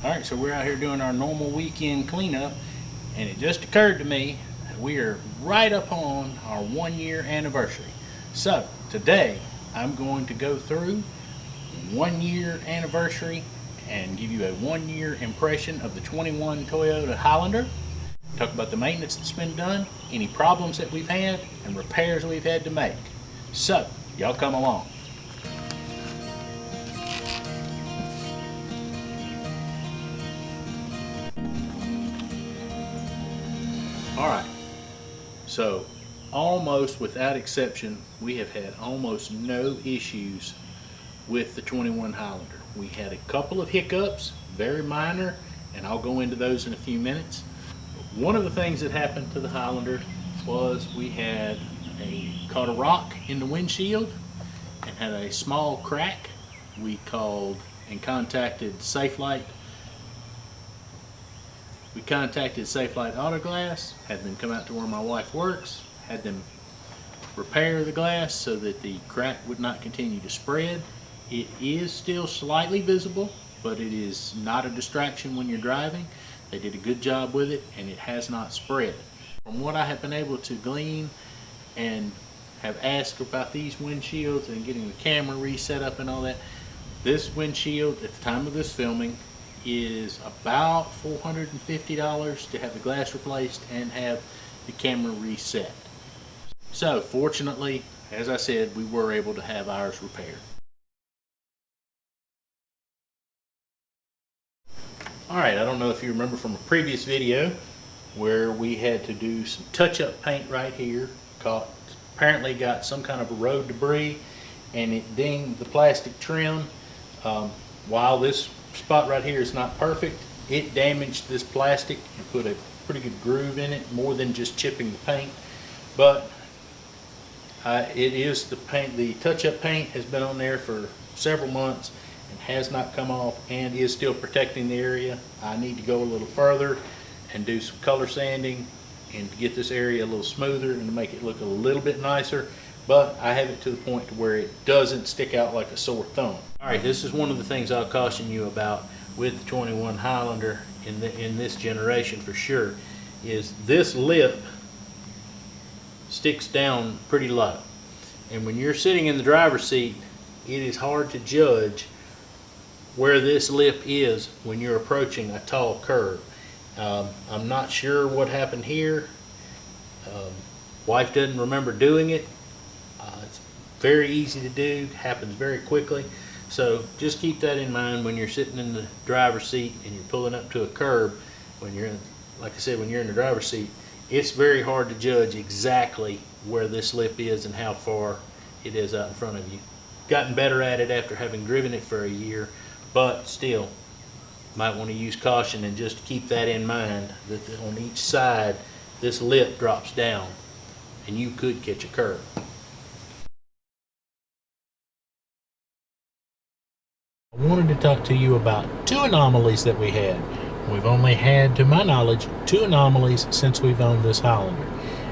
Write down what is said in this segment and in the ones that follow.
Alright, so we're out here doing our normal weekend cleanup, and it just occurred to me that we are right up on our 1 year anniversary. So today I'm going to go through 1 year anniversary and give you a 1 year impression of the 21 Toyota Highlander. Talk about the maintenance that's been done, any problems that we've had, and repairs we've had to make. So y'all come along. Alright, so almost without exception, we have had almost no issues with the 21 Highlander. We had a couple of hiccups, very minor, and I'll go into those in a few minutes. One of the things that happened to the Highlander was we had caught a rock in the windshield and had a small crack. We called and contacted Safelite. We contacted Safelite Auto Glass, had them come out to where my wife works, had them repair the glass so that the crack would not continue to spread. It is still slightly visible, but it is not a distraction when you're driving. They did a good job with it, and it has not spread. From what I have been able to glean and have asked about these windshields and getting the camera reset up and all that, this windshield at the time of this filming is about $450 to have the glass replaced and have the camera reset. So fortunately, as I said, we were able to have ours repaired. Alright, I don't know if you remember from a previous video where we had to do some touch-up paint right here. Apparently got some kind of a road debris and it dinged the plastic trim. While this spot right here is not perfect, it damaged this plastic and put a pretty good groove in it, more than just chipping the paint. But it is the paint. The touch-up paint has been on there for several months and has not come off and is still protecting the area. I need to go a little further and do some color sanding and to get this area a little smoother and to make it look a little bit nicer. But I have it to the point to where it doesn't stick out like a sore thumb. Alright, this is one of the things I'll caution you about with the 21 Highlander in this generation for sure, is this lip sticks down pretty low. And when you're sitting in the driver's seat, it is hard to judge where this lip is when you're approaching a tall curve. I'm not sure what happened here. Wife doesn't remember doing it. It's very easy to do, happens very quickly. So just keep that in mind when you're sitting in the driver's seat and you're pulling up to a curb. When you're in, like I said, when you're in the driver's seat, it's very hard to judge exactly where this lip is and how far it is out in front of you. Gotten better at it after having driven it for a year, but still might want to use caution and just keep that in mind, that on each side this lip drops down and you could catch a curve. I wanted to talk to you about two anomalies that we had. We've only had, to my knowledge, two anomalies since we've owned this Highlander,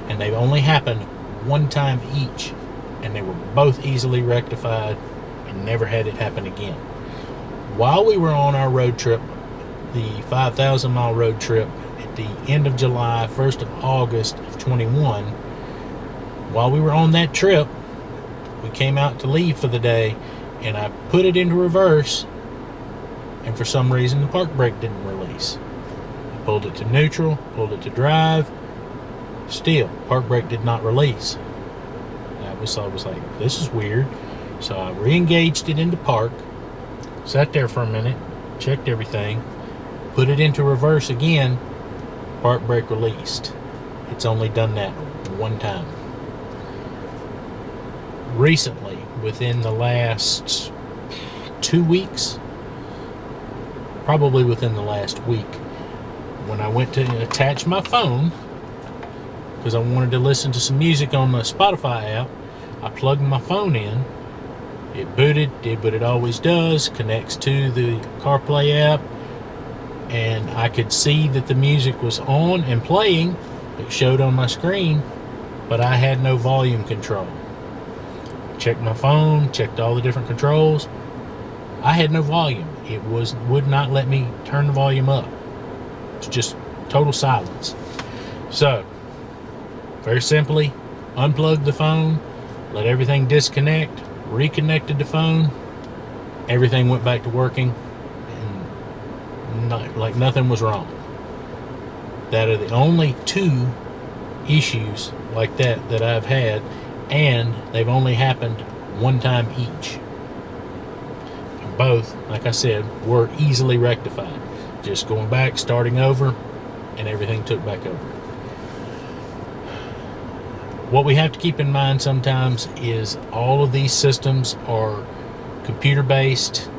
and they've only happened one time each, and they were both easily rectified and never had it happen again. While we were on our road trip, the 5,000-mile road trip at the end of July, 1st of August of 21, while we were on that trip, we came out to leave for the day, and I put it into reverse, and for some reason the park brake didn't release. I pulled it to neutral, pulled it to drive, still park brake did not release. I was like, this is weird. So I re-engaged it into park, sat there for a minute, checked everything, put it into reverse again, park brake released. It's only done that one time. Recently, within the last 2 weeks, probably within the last week, when I went to attach my phone, because I wanted to listen to some music on my Spotify app, I plugged my phone in. It booted, did what it always does, connects to the CarPlay app, and I could see that the music was on and playing. It showed on my screen, but I had no volume control. Checked my phone, checked all the different controls. I had no volume. it would not let me turn the volume up. It's just total silence. So, very simply, unplugged the phone, let everything disconnect, reconnected the phone, everything went back to working, and like nothing was wrong. That are the only two issues like that I've had, and they've only happened one time each. And both, like I said, were easily rectified. Just going back, starting over, and everything took back over. What we have to keep in mind sometimes is all of these systems are computer based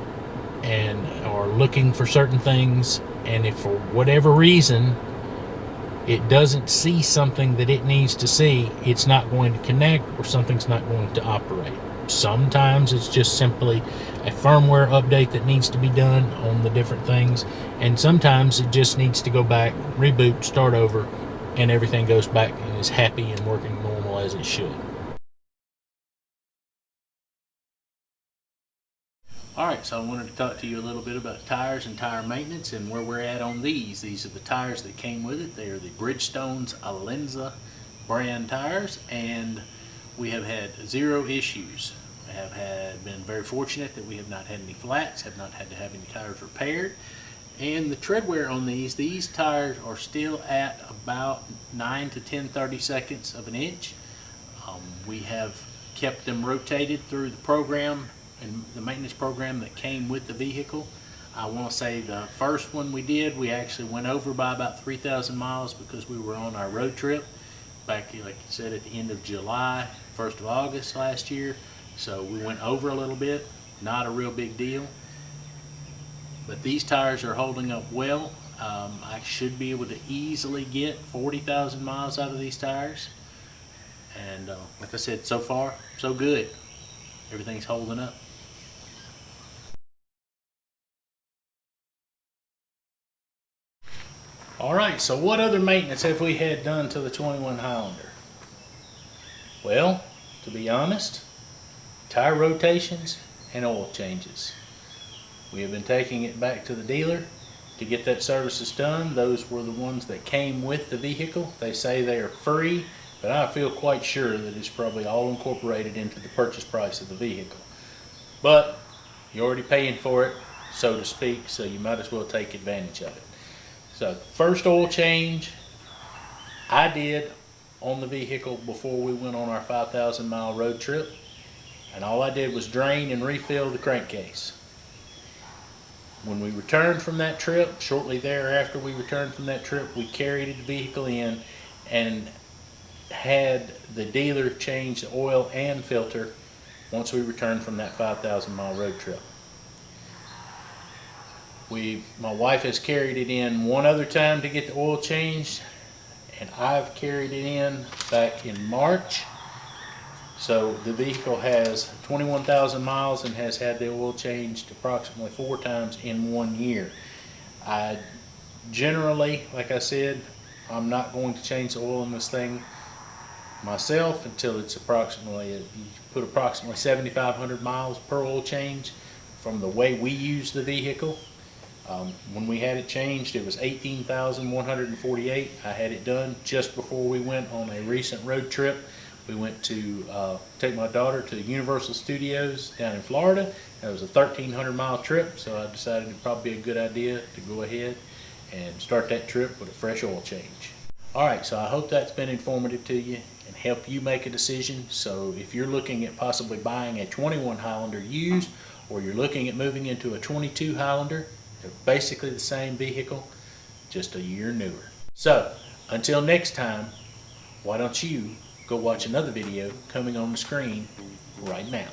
and are looking for certain things, and if for whatever reason it doesn't see something that it needs to see, it's not going to connect, or something's not going to operate. Sometimes it's just simply a firmware update that needs to be done on the different things, and sometimes it just needs to go back, reboot, start over, and everything goes back and is happy and working normal as it should. Alright, so I wanted to talk to you a little bit about tires and tire maintenance and where we're at on these. These are the tires that came with it. They are the Bridgestone's Alenza brand tires, and we have had zero issues. We have been very fortunate that we have not had any flats, have not had to have any tires repaired. And the tread wear on these tires are still at about 9 to 10/32 of an inch. We have kept them rotated through the program and the maintenance program that came with the vehicle. I want to say the first one we did, we actually went over by about 3,000 miles because we were on our road trip back, like you said, at the end of July, 1st of August last year. So we went over a little bit, not a real big deal. But these tires are holding up well. I should be able to easily get 40,000 miles out of these tires. And like I said, so far, so good. Everything's holding up. Alright, so what other maintenance have we had done to the 21 Highlander? Well, to be honest, tire rotations and oil changes. We have been taking it back to the dealer to get that services done. Those were the ones that came with the vehicle. They say they are free, but I feel quite sure that it's probably all incorporated into the purchase price of the vehicle. But you're already paying for it, so to speak, so you might as well take advantage of it. So first oil change I did on the vehicle before we went on our 5,000 mile road trip, and all I did was drain and refill the crankcase. When we returned from that trip, shortly thereafter we returned from that trip, we carried the vehicle in and had the dealer change the oil and filter once we returned from that 5,000 mile road trip. My wife has carried it in one other time to get the oil changed, and I've carried it in back in March. So the vehicle has 21,000 miles and has had the oil changed approximately 4 times in 1 year. I generally, like I said, I'm not going to change the oil in this thing myself until it's approximately, you put approximately 7,500 miles per oil change from the way we use the vehicle. When we had it changed, it was 18,148. I had it done just before we went on a recent road trip. We went to take my daughter to Universal Studios down in Florida. It was a 1,300 mile trip, so I decided it'd probably be a good idea to go ahead and start that trip with a fresh oil change. Alright, so I hope that's been informative to you and help you make a decision. So if you're looking at possibly buying a 21 Highlander used, or you're looking at moving into a 22 Highlander, they're basically the same vehicle, just a year newer. So until next time, why don't you go watch another video coming on the screen right now.